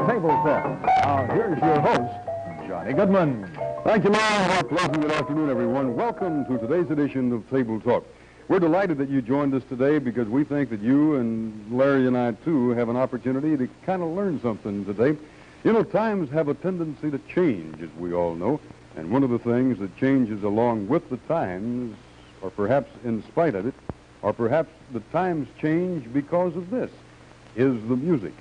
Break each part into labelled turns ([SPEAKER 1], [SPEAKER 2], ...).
[SPEAKER 1] Table Talk. Now, here's your host, Johnny Goodman.
[SPEAKER 2] Thank you, Larry. Pleasant good afternoon, everyone. Welcome to today's edition of Table Talk. We're delighted that you joined us today because we think that you and Larry and I, too, have an opportunity to kind of learn something today. You know, times have a tendency to change, as we all know, and one of the things that changes along with the times, or perhaps in spite of it, or perhaps the times change because of this, is the music.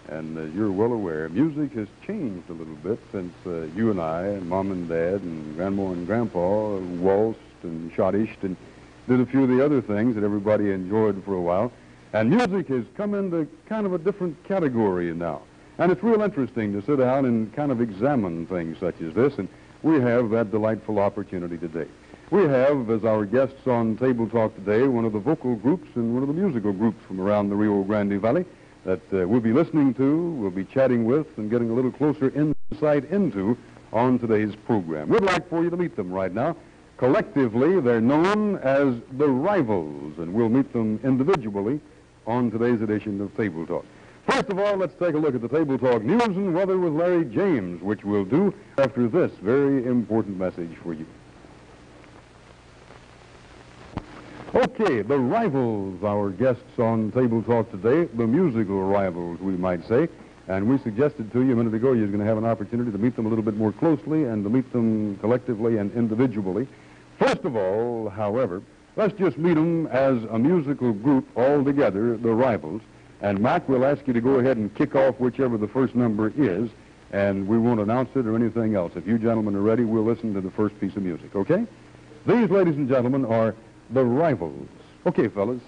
[SPEAKER 2] And you're well aware, music has changed a little bit since you and I, and Mom and Dad, and Grandma and Grandpa waltzed and schottished and did a few of the other things that everybody enjoyed for a while. And music has come into kind of a different category now. And it's real interesting to sit down and kind of examine things such as this, and we have that delightful opportunity today. We have, as our guests on Table Talk today, one of the vocal groups and one of the musical groups from around the Rio Grande Valley that we'll be listening to, we'll be chatting with, and getting a little closer insight into on today's program. We'd like for you to meet them right now. Collectively, they're known as the Rivals, and we'll meet them individually on today's edition of Table Talk. First of all, let's take a look at the Table Talk news and weather with Larry James, which we'll do after this very important message for you. Okay, the Rivals, our guests on Table Talk today, the musical rivals, we might say, and we suggested to you a minute ago you're going to have an opportunity to meet them a little bit more closely and to meet them collectively and individually. First of all, however, let's just meet them as a musical group all together, the Rivals, and Mac will ask you to go ahead and kick off whichever the first number is, and we won't announce it or anything else. If you gentlemen are ready, we'll listen to the first piece of music, okay? These, ladies and gentlemen, are the Rivals. Okay, fellas.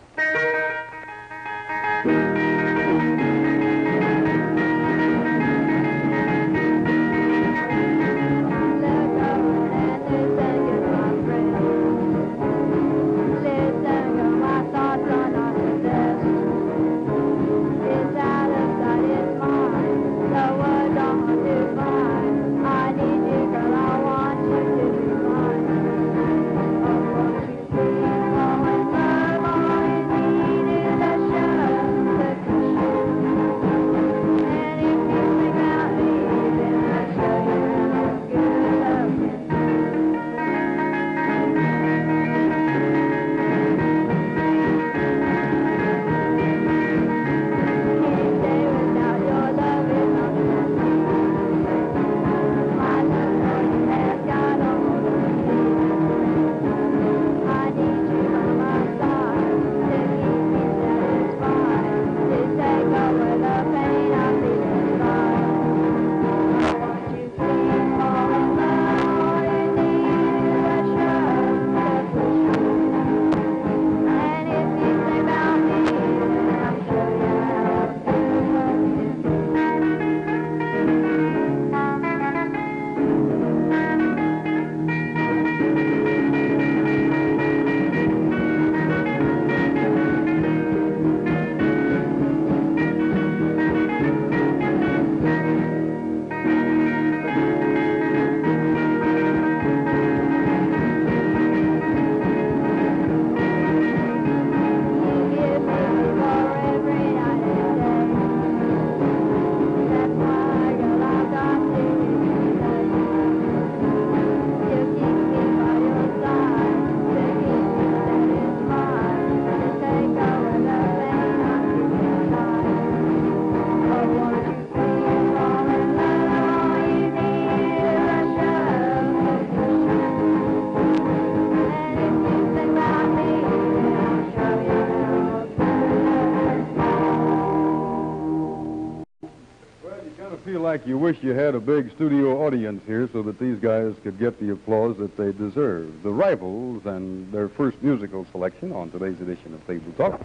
[SPEAKER 2] Like you wish you had a big studio audience here so that these guys could get the applause that they deserve. The Rivals and their first musical selection on today's edition of Table Talk.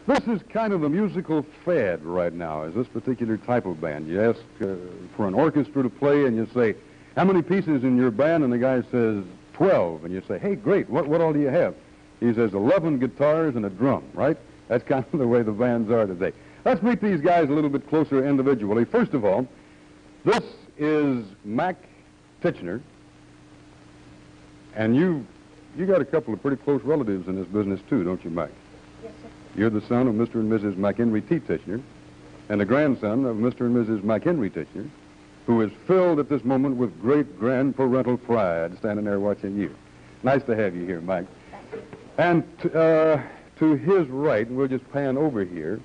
[SPEAKER 2] This is kind of a musical fad right now, is this particular type of band. You ask for an orchestra to play and you say, how many pieces in your band? And the guy says, 12. And you say, hey, great, what all do you have? He says, 11 guitars and a drum, right? That's kind of the way the bands are today. Let's meet these guys a little bit closer individually. First of all, this is Mac Tichenor, and you got a couple of pretty close relatives in this business, too, don't you, Mac?
[SPEAKER 3] Yes, sir.
[SPEAKER 2] You're the son of Mr. and Mrs. McHenry T. Tichenor, and the grandson of Mr. and Mrs. McHenry Tichenor, who is filled at this moment with great-grand parental pride standing there watching you. Nice to have you here, Mike. And to his right, and we'll just pan over here,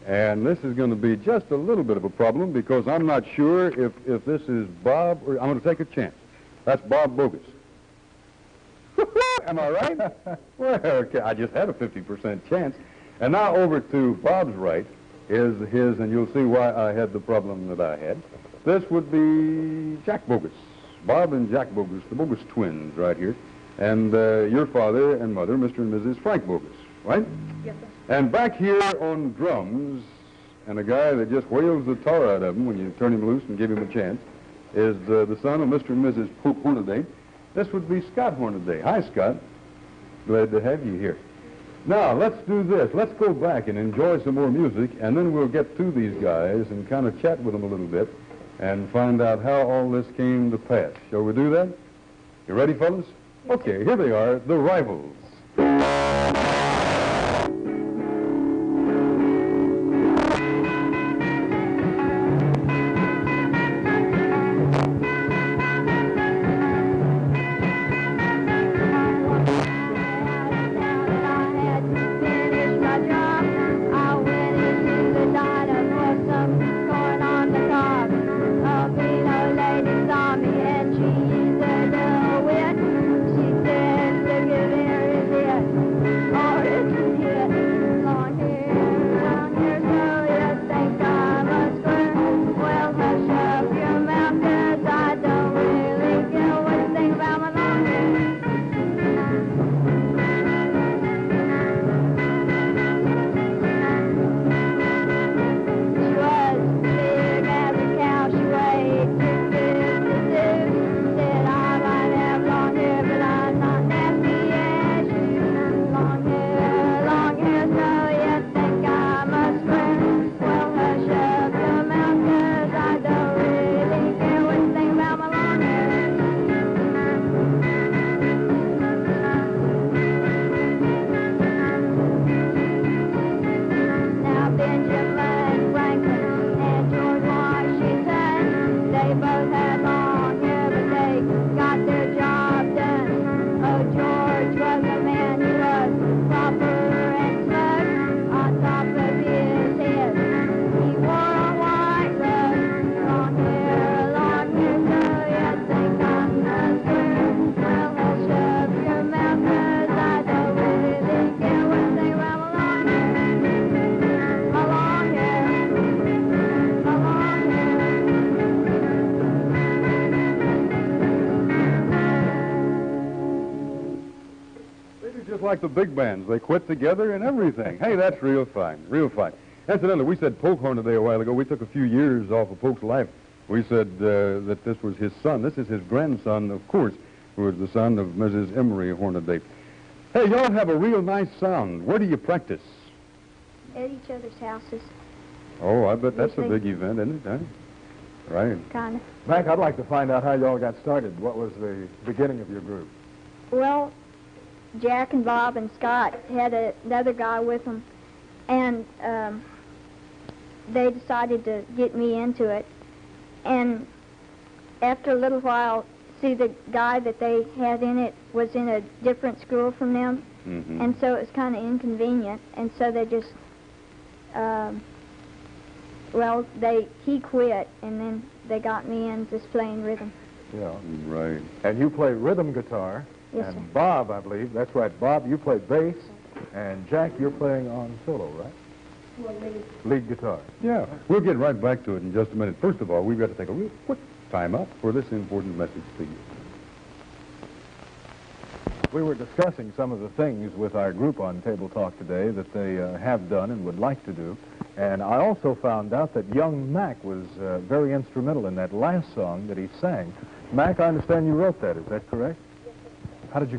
[SPEAKER 2] and this is going to be just a little bit of a problem because I'm not sure if this is Bob or I'm going to take a chance. That's Bob Boggus. Am I right? Well, okay, I just had a 50% chance. And now over to Bob's right is his, and you'll see why I had the problem that I had. This would be Jack Boggus. Bob and Jack Boggus, the Boggus twins right here. And your father and mother, Mr. and Mrs. Frank Boggus, right?
[SPEAKER 3] Yes, sir.
[SPEAKER 2] And back here on drums, and a guy that just whales the tar out of him when you turn him loose and give him a chance, is the son of Mr. and Mrs. Hornaday. This would be Scott Hornaday. Hi, Scott. Glad to have you here. Now, let's do this. Let's go back and enjoy some more music, and then we'll get to these guys and kind of chat with them a little bit and find out how all this came to pass. Shall we do that? You ready, fellas? Okay, here they are, the Rivals. Like the big bands. They quit together and everything. Hey, that's real fine, real fine. Incidentally, we said Polk Hornaday a while ago. We took a few years off of Polk's life. We said that this was his son. This is his grandson, of course, who is the son of Mrs. Emery Hornaday. Hey, y'all have a real nice sound. Where do you practice?
[SPEAKER 3] At each other's houses.
[SPEAKER 2] Oh, I bet that's a big event, isn't it? Huh? Right.
[SPEAKER 3] Kind of.
[SPEAKER 1] Mac, I'd like to find out how y'all got started. What was the beginning of your group?
[SPEAKER 3] Well, Jack and Bob and Scott had another guy with them, and they decided to get me into it. And after a little while, see, the guy that they had in it was in a different school from them, and so it was kind of inconvenient. And so they just, he quit, and then they got me in just playing rhythm.
[SPEAKER 1] Yeah.
[SPEAKER 2] Right.
[SPEAKER 1] And you play rhythm guitar.
[SPEAKER 3] Yes,
[SPEAKER 1] and
[SPEAKER 3] sir.
[SPEAKER 1] Bob, I believe, that's right. Bob, you play bass, and Jack, you're playing on solo, right?
[SPEAKER 3] Well,
[SPEAKER 1] Lead guitar.
[SPEAKER 2] Yeah. We'll get right back to it in just a minute. First of all, we've got to take a real quick time out for this important message to you.
[SPEAKER 1] We were discussing some of the things with our group on Table Talk today that they have done and would like to do. And I also found out that young Mac was very instrumental in that last song that he sang. Mac, I understand you wrote that. Is that correct? Yes, sir. How did you